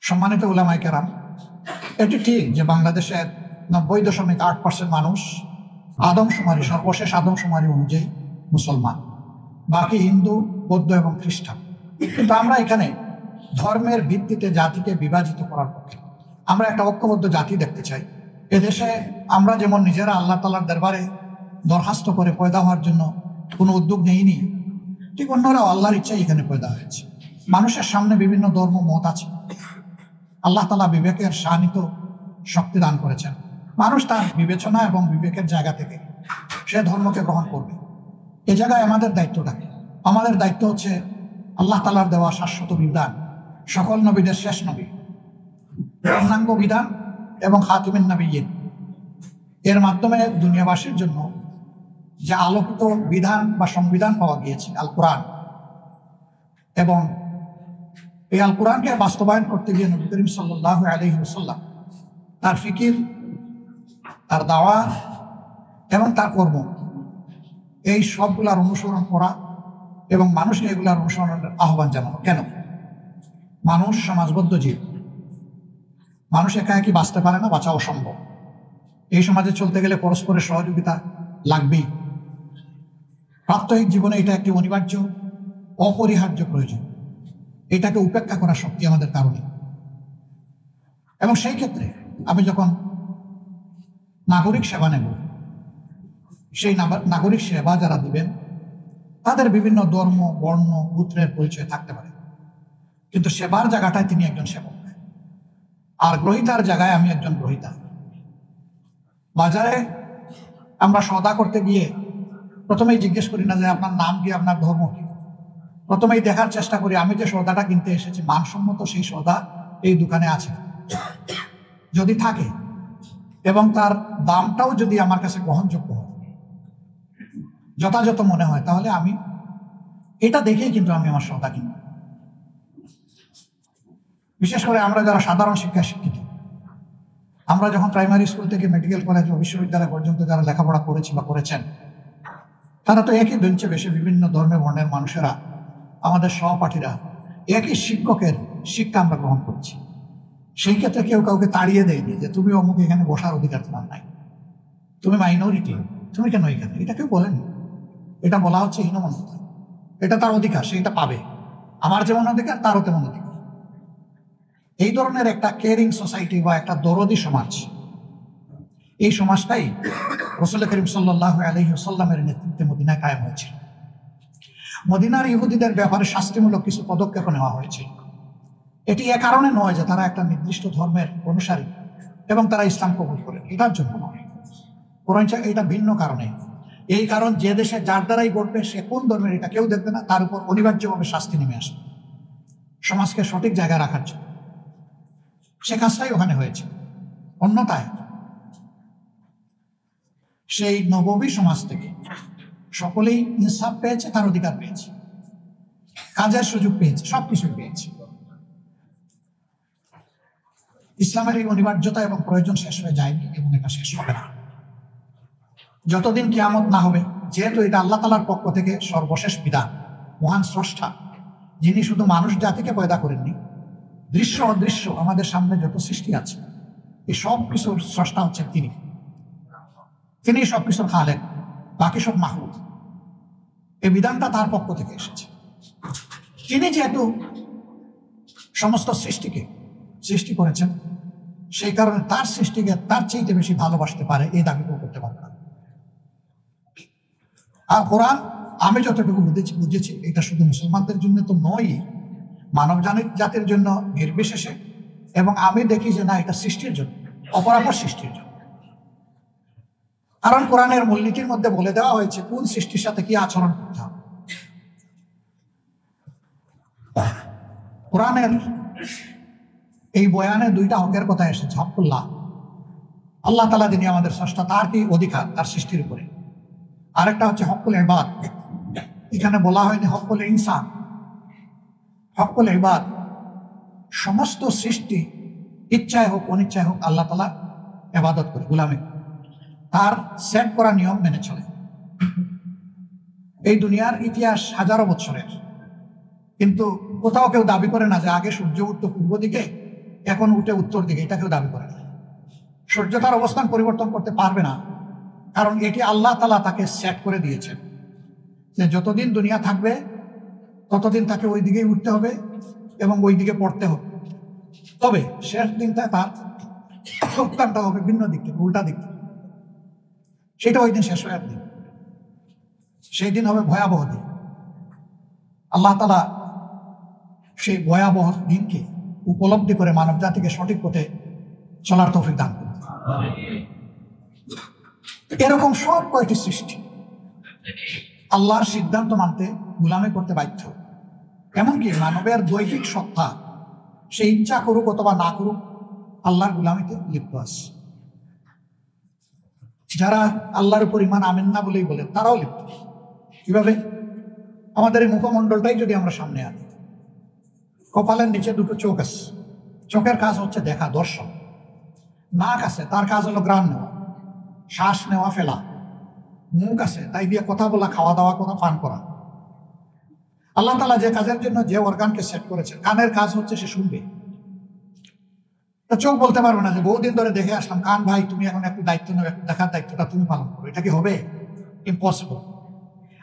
সম্মানিত উলামায়ে কেরাম, এটি ঠিক যে বাংলাদেশের 90.8% মানুষ আদমশুমারি, সর্বশেষ আদমশুমারি অনুযায়ী মুসলমান, বাকি হিন্দু, বৌদ্ধ এবং খ্রিস্টান। কিন্তু আমরা এখানে ধর্মের ভিত্তিতে জাতিকে বিভাজিত করার পক্ষে। আমরা একটা ঐক্যবদ্ধ জাতি দেখতে চাই। এদেশে আমরা যেমন নিজেরা আল্লাহ তাআলার দরবারে দরখাস্ত করে পয়দা হওয়ার জন্য কোনো উদ্যোগ নেইনি, ঠিক অন্যরাও আল্লাহর ইচ্ছায় এখানে পয়দা হয়েছে। মানুষের সামনে বিভিন্ন ধর্ম মত আছে। আল্লাহ তাআলা বিবেকের শানিত শক্তি দান করেছেন। মানুষ তার বিবেচনা এবং বিবেকের জায়গা থেকে সে ধর্মকে গ্রহণ করবে। এ জায়গায় আমাদের দায়িত্বটা কি? আমাদের দায়িত্ব হচ্ছে আল্লাহ তাআলার দেওয়া শাশ্বত বিধান, সকল নবীদের শেষ নবী, পূর্ণাঙ্গ বিধান এবং খাতিমুন নবিয়্যিন, এর মাধ্যমে দুনিয়াবাসীর জন্য যে আলোকিত বিধান বা সংবিধান পাওয়া গিয়েছে আল কোরআন, এবং এই আল কোরআনকে বাস্তবায়ন করতে গিয়ে নবী করিম সাল্লাল্লাহু আলাইহি ওয়াসাল্লাম তার ফিকির, তার দাওয়া এবং তার কর্ম, এই সবগুলার অনুসরণ করা এবং মানুষকে এগুলার অনুসরণের আহ্বান জানানো। কেন? মানুষ সমাজবদ্ধ জীব। মানুষ একা একই বাঁচতে পারে না, বাঁচা অসম্ভব। এই সমাজে চলতে গেলে পরস্পরের সহযোগিতা লাগবেই। প্রাত্যহিক জীবনে এটা একটি অনিবার্য, অপরিহার্য প্রয়োজন। এটাকে উপেক্ষা করার শক্তি আমাদের কারণে। এবং সেই ক্ষেত্রে আমি যখন নাগরিক সেবা নেব, সেই নাগরিক সেবা যারা দিবেন তাদের বিভিন্ন ধর্ম, বর্ণ, গোত্রের পরিচয় থাকতে পারে, কিন্তু সেবার জায়গাটায় তিনি একজন সেবক, আর গ্রহীতার জায়গায় আমি একজন গ্রহীতা। বাজারে আমরা সওদা করতে গিয়ে প্রথমেই জিজ্ঞেস করি না যে আপনার নাম কি, আপনার ধর্ম কি। প্রথমেই দেখার চেষ্টা করি আমি যে সওদাটা কিনতে এসেছি মানসম্মত সেই সওদা এই দোকানে আছে। যদি থাকে এবং তার দামটাও যদি আমার কাছে গ্রহণযোগ্য হয়, যথাযথ মনে হয়, তাহলে আমি এটা দেখেই কিন্তু আমি আমার সওদা কিনব। বিশেষ করে আমরা যারা সাধারণ শিক্ষায় শিক্ষিত, আমরা যখন প্রাইমারি স্কুল থেকে মেডিকেল কলেজ ও বিশ্ববিদ্যালয় পর্যন্ত যারা লেখাপড়া করেছি বা করেছেন, তারা তো একই বেঞ্চে বসে বিভিন্ন ধর্মের বর্ণের মানুষেরা, আমাদের সহপাঠীরা একই শিক্ষকের শিক্ষা আমরা গ্রহণ করছি। সেই ক্ষেত্রে কেউ কাউকে তাড়িয়ে দেয়নি যে তুমি অমুক এখানে বসার অধিকার তোমার নাই, তুমি মাইনরিটি, তুমি কেন এখানে, এটা কেউ বলেনি। এটা বলা হচ্ছে হীনমন্যতা। এটা তার অধিকার, সেটা পাবে। আমার যেমন অধিকার তারও তেমন অধিকার। এই ধরনের একটা কেয়ারিং সোসাইটি বা একটা দরদি সমাজ, এই সমাজটাই রাসূল করিম সাল্লাল্লাহু আলাইহি ওয়াসাল্লামের নেতৃত্বে মদিনায় কায়েম হয়েছিল। মদিনার ইহুদিদের ব্যাপারে শাস্তিমূলক কিছু পদক্ষেপ নেওয়া হয়েছিল। এটি এ কারণে নয় যে তারা একটা নির্দিষ্ট ধর্মের অনুসারী এবং তারা ইসলাম কবুল করে, এটার জন্য নয়, বরঞ্চ এটা ভিন্ন কারণে। এই কারণ যে দেশে যার দ্বারাই ঘটবে সে কোন ধর্মের এটা কেউ দেখবে না, তার উপর অনিবার্যভাবে শাস্তি নেমে আসবে সমাজকে সঠিক জায়গায় রাখার জন্য। সে কাজটাই ওখানে হয়েছে। অন্যথায় সেই নববী সমাজ থেকে সকলেই ইনসাফ পেয়েছে, তার অধিকার পেয়েছে, কাজের সুযোগ পেয়েছে, সবকিছু পেয়েছে। ইসলামের এই অনিবার্যতা এবং প্রয়োজন শেষ হয়ে যায়নি এবং এটা শেষ হবে না যতদিন কিয়ামত না হবে, যেহেতু এটা আল্লাহ তাআলার পক্ষ থেকে সর্বশেষ বিধান। মহান স্রষ্টা, যিনি শুধু মানুষ জাতিকে পয়দা করেননি, দৃশ্য অদৃশ্য আমাদের সামনে যত সৃষ্টি আছে এই সব কিছুর স্রষ্টা হচ্ছেন তিনি। তিনি সবকিছুর খালেক, বাকি সব মাখলুক। এই বিধানটা তার পক্ষ থেকে এসেছে। তিনি যেহেতু সমস্ত সৃষ্টিকে সৃষ্টি করেছেন, সেই কারণে তার সৃষ্টিকে তার চাইতে বেশি ভালোবাসতে পারে এই দাবি কেউ করতে পারবে না। আর কোরআন আমি যতটুকু বুঝেছি এটা শুধু মুসলমানদের জন্য তো নয়, মানব জাতির জন্য নির্বিশেষে। এবং আমি দেখি যে না, এটা সৃষ্টির জন্য, অপরাপর সৃষ্টির জন্য। কারণ কোরআনের মূলনীতির মধ্যে বলে দেওয়া হয়েছে কোন সৃষ্টির সাথে কি আচরণ করতে হবে। কোরআনের এই বয়ানে দুইটা হকের কথা এসেছে। হকুল্লাহ, আল্লাহ তাআলা যিনি আমাদের স্রষ্টা, তার কি অধিকার তার সৃষ্টির উপরে। আরেকটা হচ্ছে হকুল ইবাদ। এখানে বলা হয়নি হকুল ইনসান, হকুল ইবাদ। সমস্ত সৃষ্টি ইচ্ছায় হোক অনিচ্ছায় হোক আল্লাহ তাআলা ইবাদত করে, গোলামি, তার সেট করা নিয়ম মেনে চলে। এই দুনিয়ার ইতিহাস হাজারো বছরের, কিন্তু কোথাও কেউ দাবি করে না যে আগে সূর্য উঠত পূর্ব দিকে, এখন উঠে উত্তর দিকে, এটা কেউ দাবি করে না। সূর্য তার অবস্থান পরিবর্তন করতে পারবে না, কারণ এটি আল্লাহ তাআলা তাকে সেট করে দিয়েছেন যে যতদিন দুনিয়া থাকবে ততদিন তাকে ওই দিকেই উঠতে হবে এবং ওই দিকে পড়তে হবে। তবে শেষ দিনটা তার উত্থানটা হবে ভিন্ন দিক থেকে, উল্টা দিক থেকে। সেটা ওই দিন শেষ হয়ে দিন, সেই দিন হবে ভয়াবহ দিন। আল্লাহ তাআলা সেই ভয়াবহ দিনকে উপলব্ধি করে মানব জাতিকে সঠিক পথে চলার তৌফিক দান করুন। এরকম সব কয়টি সৃষ্টি আল্লাহর সিদ্ধান্ত মানতে গোলামি করতে বাধ্য। এমনকি মানবের দৈহিক সত্তা সে ইচ্ছা করুক অথবা না করুক আল্লাহর গোলামিতে লিপ্ত আছে। যারা আল্লাহর উপর ঈমান আনেন না বলেই বলেন তারাও লিপ্ত। কিভাবে? আমাদের এই মুখমণ্ডলটাই যদি আমরা সামনে আনি, কপালের নিচে দুটো চোখ আছে, চোখের কাজ হচ্ছে দেখা, দর্শন। নাক আছে, তার কাজ হলো ঘ্রাণ নেওয়া, শ্বাস নেওয়া ফেলা। মুখ আছে, তাই দিয়ে কথা বলা, খাওয়া দাওয়া করা, পান করা। আল্লাহ তাআলা যে কাজের জন্য যে অর্গানকে সেট করেছেন, কানের কাজ হচ্ছে সে শুনবে। চোখ বলতে পারবে না যে বহুদিন ধরে দেখে আসলাম, কান ভাই তুমি এখন একটু দায়িত্ব নেবে, দেখার দায়িত্বটা তুমি পালন করো। এটা কি হবে? ইম্পসিবল।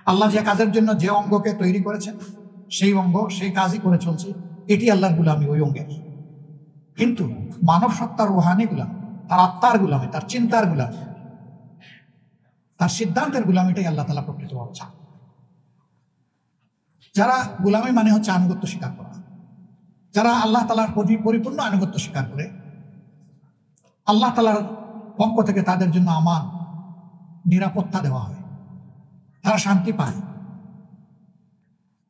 আল্লাহ যে কাজের জন্য যে অঙ্গকে তৈরি করেছেন সেই অঙ্গ সেই কাজই করে চলছে, এটি আল্লাহর গুলামি ওই অঙ্গের। কিন্তু মানব সত্তার রুহানি গুলাম, তার আত্মার গুলামি, তার চিন্তার গুলামি, তার সিদ্ধান্তের গুলামিটাই আল্লাহ তাআলা প্রকৃতভাবে চান। যারা গুলামি মানে হচ্ছে আনুগত্য স্বীকার করা, যারা আল্লাহ তাআলার প্রতি পরিপূর্ণ আনুগত্য স্বীকার করে, আল্লাহ তাআলার পক্ষ থেকে তাদের জন্য আমান, নিরাপত্তা দেওয়া হয়, তারা শান্তি পায়,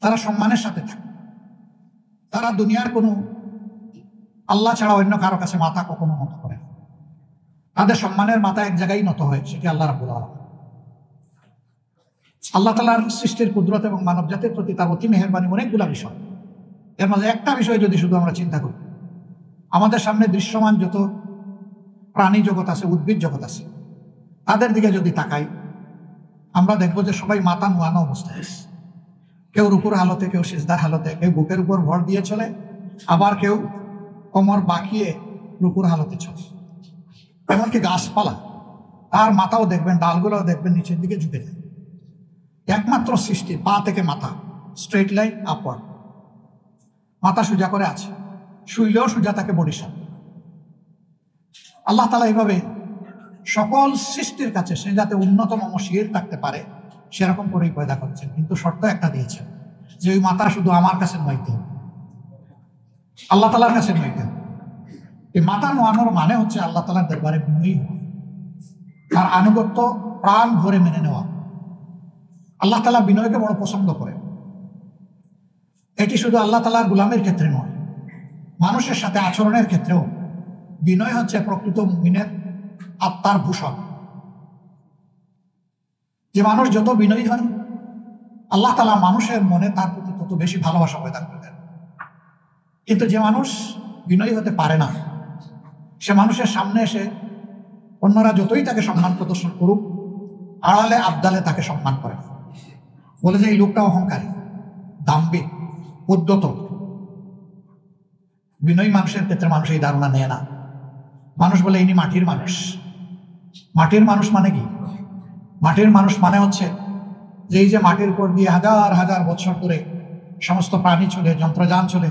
তারা সম্মানের সাথে থাকে, তারা দুনিয়ার কোনো আল্লাহ ছাড়া অন্য কারো কাছে মাথা কখনো নত করে না। তাদের সম্মানের মাথা এক জায়গায় নত হয়, সেটি আল্লাহ রাব্বুল আলামিন। আল্লাহ তাআলার সৃষ্টির কুদরত এবং মানব জাতির প্রতি তার অতি মেহেরবানি অনেকগুলা বিষয়। এর মাঝে একটা বিষয় যদি শুধু আমরা চিন্তা করি, আমাদের সামনে দৃশ্যমান যত প্রাণী জগৎ আছে, উদ্ভিদ জগৎ আছে, তাদের দিকে যদি তাকাই আমরা দেখবো যে সবাই মাথা নোয়ানো অবস্থায় আছে। কেউ রুকুর হালতে, কেউ সিজদার হালতে, কেউ বুকের উপর ভর দিয়ে চলে, আবার কেউ কোমর বাঁকিয়ে রুকুর হালতে চলে। এমনকি গাছপালা, তার মাথাও দেখবেন, ডালগুলোও দেখবেন নিচের দিকে ঝুঁকে যায়। একমাত্র সৃষ্টি পা থেকে মাথা স্ট্রেট লাইন আপওয়ার্ড, মাথা সোজা করে আছে, শুইলেও সোজা থাকে বডিসান। আল্লাহ তাআলা এইভাবে সকল সৃষ্টির কাছে সে যাতে উন্নতম শির থাকতে পারে সেরকম করেই পয়দা করেছেন। কিন্তু শর্ত একটা দিয়েছেন যে ওই মাথা শুধু আমার কাছে নইতে হবে, আল্লাহ তাআলার কাছে নইতে হবে। এই মাথা নোয়ানোর মানে হচ্ছে আল্লাহ তাআলার দরবারে বিনয়ী হওয়া, তার আনুগত্য প্রাণ ভরে মেনে নেওয়া। আল্লাহ তাআলা বিনয়কে বড় পছন্দ করে। এটি শুধু আল্লাহ তাআলার গোলামের ক্ষেত্রে নয়, মানুষের সাথে আচরণের ক্ষেত্রেও বিনয় হচ্ছে প্রকৃত মুমিনের আত্মার ভূষণ। যে মানুষ যত বিনয়ী হয় আল্লাহ তাআলা মানুষের মনে তার প্রতি তত বেশি ভালোবাসা পয়দা করে দেন। কিন্তু যে মানুষ বিনয়ী হতে পারে না, সে মানুষের সামনে এসে অন্যরা যতই তাকে সম্মান প্রদর্শন করুক, আড়ালে আবদালে তাকে সম্মান করে, বলে যে এই লোকটা অহংকারী, দাম্ভিক, উদ্যত। বিনয়ী মানুষের ক্ষেত্রে মানুষ এই ধারণা নেয় না। মানুষ বলে ইনি মাটির মানুষ। মাটির মানুষ মানে কি? মাটির মানুষ মানে হচ্ছে যে এই যে মাটির উপর দিয়ে হাজার হাজার বছর ধরে সমস্ত প্রাণী চলে, যন্ত্রযান চলে,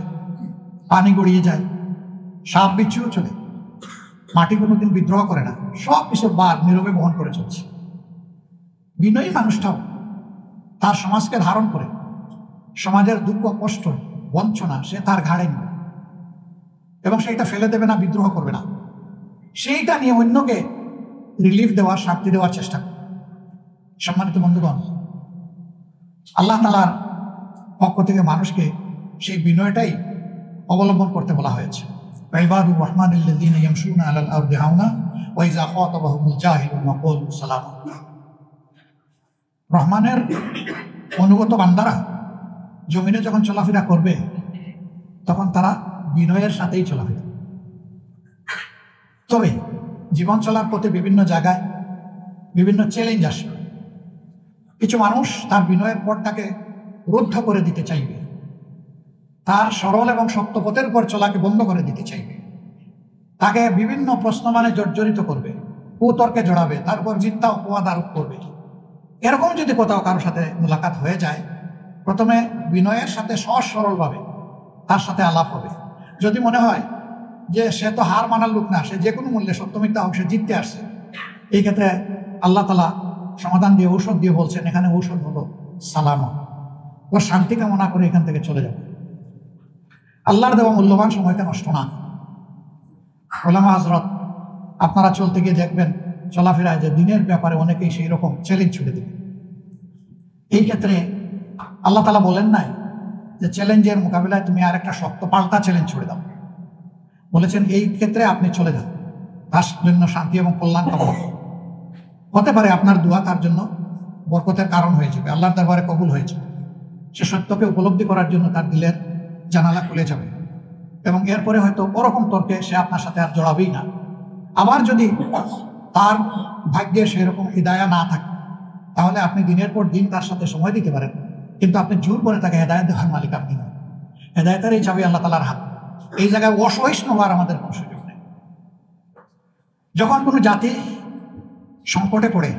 পানি গড়িয়ে যায়, সাপ বিচ্ছুও চলে, মাটি কোনোদিন বিদ্রোহ করে না, সব কিছু বার নীরবে বহন করে চলছে। বিনয়ী মানুষটাও তার সমাজকে ধারণ করে সমাজের দুঃখ, কষ্ট, বঞ্চনা সে তার ঘাড়ে নেবে এবং সেইটা ফেলে দেবে না, বিদ্রোহ করবে না। সেইটা নিয়ে অন্যকে রিলিফ দেওয়ার, শান্তি দেওয়ার চেষ্টা করে। সম্মানিত বন্ধুগণ, আল্লাহ তাআলার পক্ষ থেকে মানুষকে সেই বিনয়টাই অবলম্বন করতে বলা হয়েছে। ইবাদুর রহমানিল্লাযীনা ইয়ামশুনা আলাল আরদি হাওনা ওয়া ইযা খাতাবাহুমুল জাহিলুনা ক্বালু সালামা। রহমানের অনুগত বান্দারা জমিনে যখন চলাফেরা করবে তখন তারা বিনয়ের সাথেই চলাফেরা। তবে জীবন চলার পথে বিভিন্ন জায়গায় বিভিন্ন চ্যালেঞ্জ আসবে। কিছু মানুষ তার বিনয়ের পথটাকে রুদ্ধ করে দিতে চাইবে, তার সরল এবং সত্য পথের উপর চলাকে বন্ধ করে দিতে চাইবে। তাকে বিভিন্ন প্রশ্ন মানে জর্জরিত করবে, কুতর্কে জড়াবে, তারপর মিথ্যা অপবাদ আরোপ করবে। এরকম যদি কোথাও কারোর সাথে মোলাকাত হয়ে যায়, প্রথমে বিনয়ের সাথে সহজ সরলভাবে তার সাথে আলাপ হবে। যদি মনে হয় যে সে তো হার মানার লোক না, সে যে কোনো মূল্যে সত্য মিথ্যা হোক সে জিততে আসছে, এই ক্ষেত্রে আল্লাহ তাআলা সমাধান দিয়ে ঔষধ দিয়ে বলছেন, এখানে ঔষধ হলো সালামা, ওর শান্তি কামনা করে এখান থেকে চলে যাবে। আল্লাহর দেওয়া মূল্যবান সময়কে নষ্ট না। ওলামা হযরত, আপনারা চলতে গিয়ে দেখবেন চলাফেরায় যে দিনের ব্যাপারে অনেকেই সেই রকম চ্যালেঞ্জ ছুড়ে দেবে। এই ক্ষেত্রে আল্লাহ তাআলা বলেন নাই যে চ্যালেঞ্জের মোকাবিলায় তুমি আর একটা শক্ত পাল্টা চ্যালেঞ্জ ছুড়ে দাও। বলেছেন এই ক্ষেত্রে আপনি চলে যান, তার জন্য শান্তি এবং কল্যাণ কামনা। হতে পারে আপনার দোয়া তার জন্য বরকতের কারণ হয়ে যাবে, আল্লাহর দরবারে কবুল হয়ে যাবে। সে সত্যকে উপলব্ধি করার জন্য তার দিলের জানালা খুলে যাবে এবং এরপরে হয়তো ওরকম তর্কে সে আপনার সাথে আর জড়াবেই না। আবার যদি তার ভাগ্যে সেরকম হিদায়া না থাকে, তাহলে আপনি দিনের পর দিন তার সাথে সময় দিতে পারেন, কিন্তু আপনি জোর করে তাকে হেদায়েত দেওয়ার মালিক আপনি নন। হেদায়েতের এই চাবি আল্লাহ তাআলার হাত। এই জায়গায় অসহিষ্ণু হওয়ার আমাদের কোনো সুযোগ নেই। যখন কোনো জাতি সংকটে পড়ে,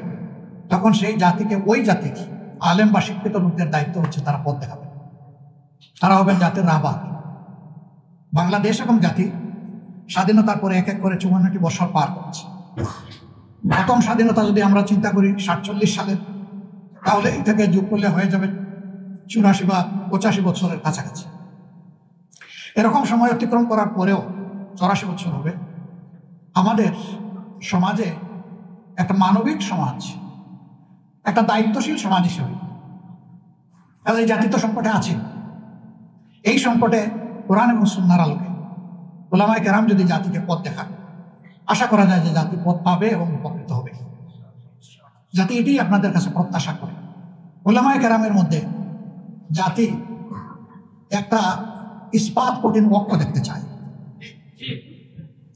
তখন সেই জাতিকে, ওই জাতির আলেম বা শিক্ষিত লোকদের দায়িত্ব হচ্ছে তারা পথ দেখাবে। তারা হবেন জাতির রাহবার। বাংলাদেশ এবং জাতি স্বাধীনতার পরে এক এক করে ৫৪টি বছর পার করেছে। প্রথম স্বাধীনতা যদি আমরা চিন্তা করি ৪৭ সালের, তাহলে এই থেকে যোগ করলে হয়ে যাবে ৮৪ বা ৮৫ বছরের কাছাকাছি। এরকম সময় অতিক্রম করার পরেও ৮৪ বছর হবে। আমাদের সমাজে একটা মানবিক সমাজ, একটা দায়িত্বশীল সমাজ হিসেবে এই জাতি তো সংকটে আছে। এই সংকটে কোরআন এবং সুন্নাহর আলোকে উলামায়ে কেরাম যদি জাতিকে পথ দেখান, আশা করা যায় যে জাতি পথ পাবে এবং উপকৃত হবে। জাতি এটি আপনাদের কাছে প্রত্যাশা করে। উলামায়ে কেরামের মধ্যে জাতি একটা ইস্পাত কঠিন ওয়াক্য দেখতে চায়।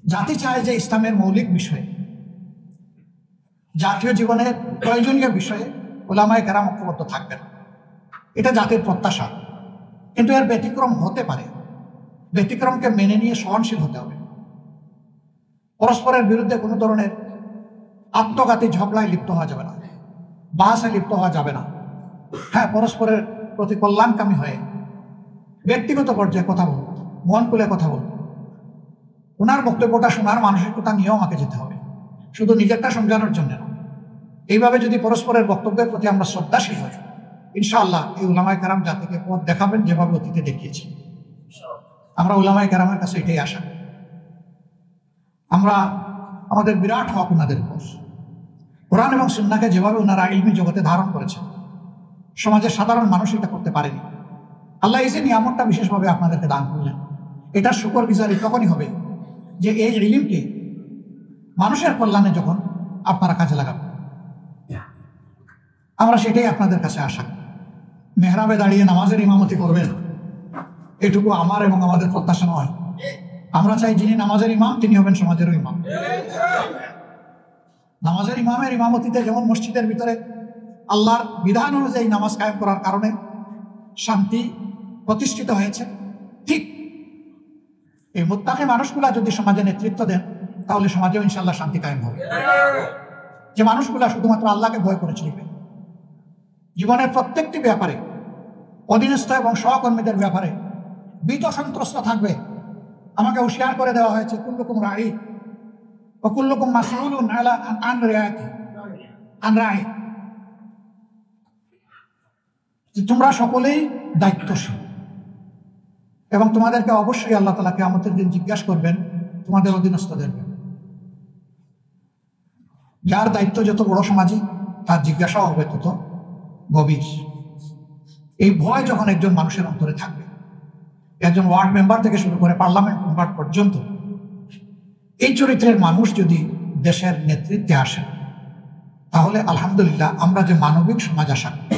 জাতি চায় যে ইসলামের মৌলিক বিষয়ে, জাতীয় জীবনের প্রয়োজনীয় বিষয়ে উলামায়ে কেরাম ঐক্যবদ্ধ থাকবেন, এটা জাতির প্রত্যাশা। কিন্তু এর ব্যতিক্রম হতে পারে। ব্যতিক্রমকে মেনে নিয়ে সহনশীল হতে হবে। পরস্পরের বিরুদ্ধে কোনো ধরনের আত্মঘাতী ঝগড়ায় লিপ্ত হওয়া যাবে না, বাহাসে লিপ্ত হওয়া যাবে না। হ্যাঁ, পরস্পরের প্রতি কল্যাণকামী হয়ে ব্যক্তিগত পর্যায়ে কথা বলব, মন খুলে কথা বলব। ওনার বক্তব্যটা শোনার মানসিকতা নিয়েও আমাকে যেতে হবে, শুধু নিজেরটা সমঝানোর জন্য না। এইভাবে যদি পরস্পরের বক্তব্যের প্রতি আমরা শ্রদ্ধাশীল হই, ইনশাআল্লাহ এই উলামায়ে কেরাম জাতিকে পথ দেখাবেন যেভাবে অতীতে দেখিয়েছি। আমরা উলামায়ে কেরামের কাছে এটাই আশা। আমরা আমাদের বিরাট হক ওনাদের উপর। কোরআন এবং সুন্নাহকে যেভাবে ওনারা ইলমি জগতে ধারণ করেছেন, সমাজের সাধারণ মানুষ এটা করতে পারেনি। আল্লাহ এই যে নিয়ামতটা বিশেষভাবে আপনাদেরকে দান করলেন, এটার শুকরগুজারি তখনই হবে যে এই ইলমকে মানুষের কল্যাণে যখন আপনারা কাজে লাগাবেন। আমরা সেটাই আপনাদের কাছে আশা। মেহরাবে দাঁড়িয়ে নামাজের ইমামতি করবেন, এটুকু আমার এবং আমাদের প্রত্যাশা নয়। আমরা চাই যিনি নামাজের ইমাম তিনি হবেন সমাজেরও ইমাম। নামাজের ইমামের ইমামতিতে যেমন মসজিদের ভিতরে আল্লাহর বিধান অনুযায়ী নামাজ কায়েম করার কারণে শান্তি প্রতিষ্ঠিত হয়েছে, ঠিক এই মুত্তাকি মানুষগুলা যদি সমাজে নেতৃত্ব দেন, তাহলে সমাজেও ইনশাআল্লাহ শান্তি কায়েম হবে। যে মানুষগুলা শুধুমাত্র আল্লাহকে ভয় করে চলবে, জীবনের প্রত্যেকটি ব্যাপারে, অধীনস্থ এবং সহকর্মীদের ব্যাপারে ভীত সন্ত্রস্ত থাকবে। আমাকে হুঁশিয়ার করে দেওয়া হয়েছে, কুল্লুকুম রাঈ ওয়া কুল্লুকুম মাসউলুন আন রাঈ, তোমরা সকলেই দায়িত্বশীল এবং তোমাদেরকে অবশ্যই আল্লাহ তাআলা কিয়ামতের দিন জিজ্ঞাসা করবেন তোমাদের অধীনস্থদের। যার দায়িত্ব যত বড় সমাজে, তার জিজ্ঞাসাও হবে তত গভীর। এই ভয় যখন একজন মানুষের অন্তরে থাকবে, একজন ওয়ার্ড মেম্বার থেকে শুরু করে পার্লামেন্ট মেম্বার পর্যন্ত, এই চরিত্রের মানুষ যদি দেশের নেতৃত্বে আসেন, তাহলে আলহামদুলিল্লাহ আমরা যে মানবিক সমাজ আশা করি,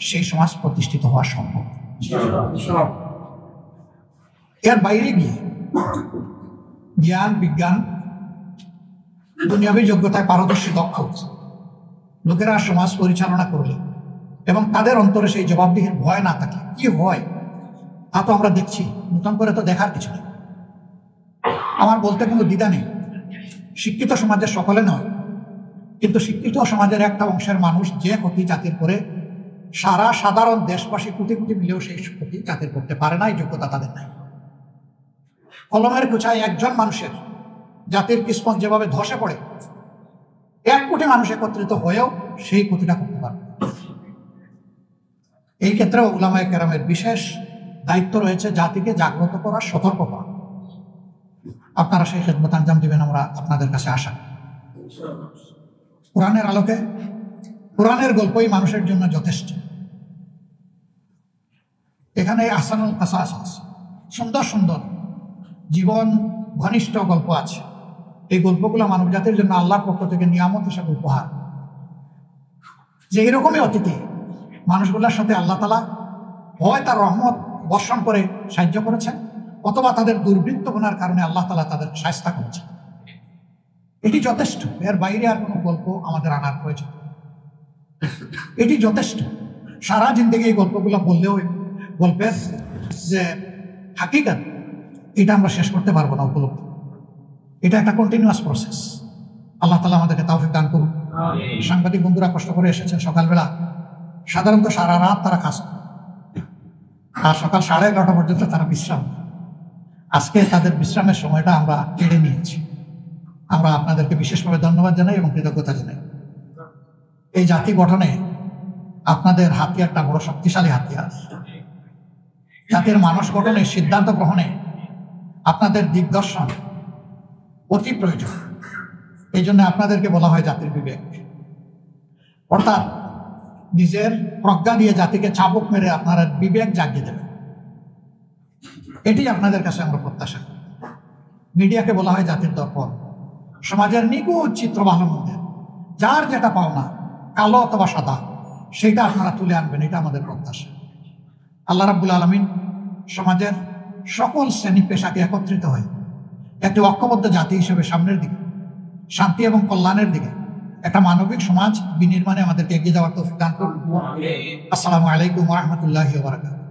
সেই সমাজ প্রতিষ্ঠিত হওয়া সম্ভব। এর বাইরে গিয়ে জ্ঞান, বিজ্ঞান, দুনিয়াবী যোগ্যতায় পারদর্শী দক্ষ লোকেরা সমাজ পরিচালনা করলে এবং তাদের অন্তরে সেই জবাবদিহির ভয় না থাকলে কি হয় তা তো আমরা দেখছি, নতুন করে তো দেখার কিছু নেই। আমার বলতে কোনো দ্বিধা নেই, শিক্ষিত সমাজের সকলে নয়, কিন্তু শিক্ষিত সমাজের একটা অংশের মানুষ যে ক্ষতি জাতির করে সারা সাধারণ দেশবাসী কোটি কোটি মিলেও সেই ক্ষতি জাতির করতে পারে না, এই যোগ্যতা তাদের নাই। কলমের কুচায় একজন মানুষের জাতির কিসমত যেভাবে ধসে পড়ে, 1 কোটি মানুষ একত্রিত হয়েও সেই ক্ষতিটা করতে পারে। এই ক্ষেত্রে উলামায়ে কেরামের বিশেষ দায়িত্ব রয়েছে জাতিকে জাগ্রত করা, সতর্ক করা। আপনারা সেই খেদমত আঞ্জাম দিবেন, আমরা আপনাদের কাছে আশা। কোরআনের আলোকে কোরআনের গল্পই মানুষের জন্য যথেষ্ট। এখানে আহসানুল কাসাস আছে, সুন্দর সুন্দর জীবন ঘনিষ্ঠ গল্প আছে। এই গল্পগুলো মানব জাতির জন্য আল্লাহর পক্ষ থেকে নিয়ামত হিসাবে উপহার। যে এরকমই অতিথি মানুষগুলোর সাথে আল্লাহ তাআলা হয় তার রহমত বর্ষণ করে সাহায্য করেছেন, অথবা তাদের দুর্বৃত্তপনার কারণে আল্লাহ তাআলা তাদের শায়েস্তা করেছেন। এটি যথেষ্ট, এর বাইরে আর কোনো গল্প আমাদের আনার প্রয়োজন। এটি যথেষ্ট। সারা জিন্দেগি এই গল্পগুলো বললেও গল্পের যে হাকিকত, এটা আমরা শেষ করতে পারবো না উপলব্ধি। এটা একটা কন্টিনিউয়াস প্রসেস। আল্লাহ তাআলা আমাদেরকে তৌফিক দান করুন। সাংবাদিক বন্ধুরা কষ্ট করে এসেছেন সকালবেলা, সাধারণত সারা রাত তারা কাজ করে, আর সকাল 11:30 পর্যন্ত তারা বিশ্রাম। আজকে তাদের বিশ্রামের সময়টা আমরা কেড়ে নিয়েছি। আমরা আপনাদেরকে বিশেষভাবে ধন্যবাদ জানাই এবং কৃতজ্ঞতা জানাই। এই জাতি গঠনে আপনাদের হাতিয়ারটা বড় শক্তিশালী হাতিয়ার। জাতির মানুষ গঠনে, সিদ্ধান্ত গ্রহণে আপনাদের দিগদর্শন অতি প্রয়োজন। এই জন্য আপনাদেরকে বলা হয় জাতির বিবেক, অর্থাৎ নিজের প্রজ্ঞা দিয়ে জাতিকে চাবুক মেরে আপনারা বিবেক জাগিয়ে দেবেন। এটি আপনাদের কাছে আমরা প্রত্যাশা করি। মিডিয়াকে বলা হয় জাতির দর্পণ। সমাজের নিখুঁত চিত্র ভালো মন্দের, যার যেটা পাওনা, কালো অথবা সাদা, সেটা আপনারা তুলে আনবেন, এটা আমাদের প্রত্যাশা। আল্লাহ রাব্বুল আলামিন সমাজের সকল শ্রেণী পেশাকে একত্রিত হয়ে একটি ঐক্যবদ্ধ জাতি হিসেবে সামনের দিকে, শান্তি এবং কল্যাণের দিকে, একটা মানবিক সমাজ বিনির্মাণে আমাদেরকে এগিয়ে যাওয়ার তৌফিক দান করুন। আসসালামু আলাইকুম ওয়া রাহমাতুল্লাহি ওয়া বারাকাতুহু।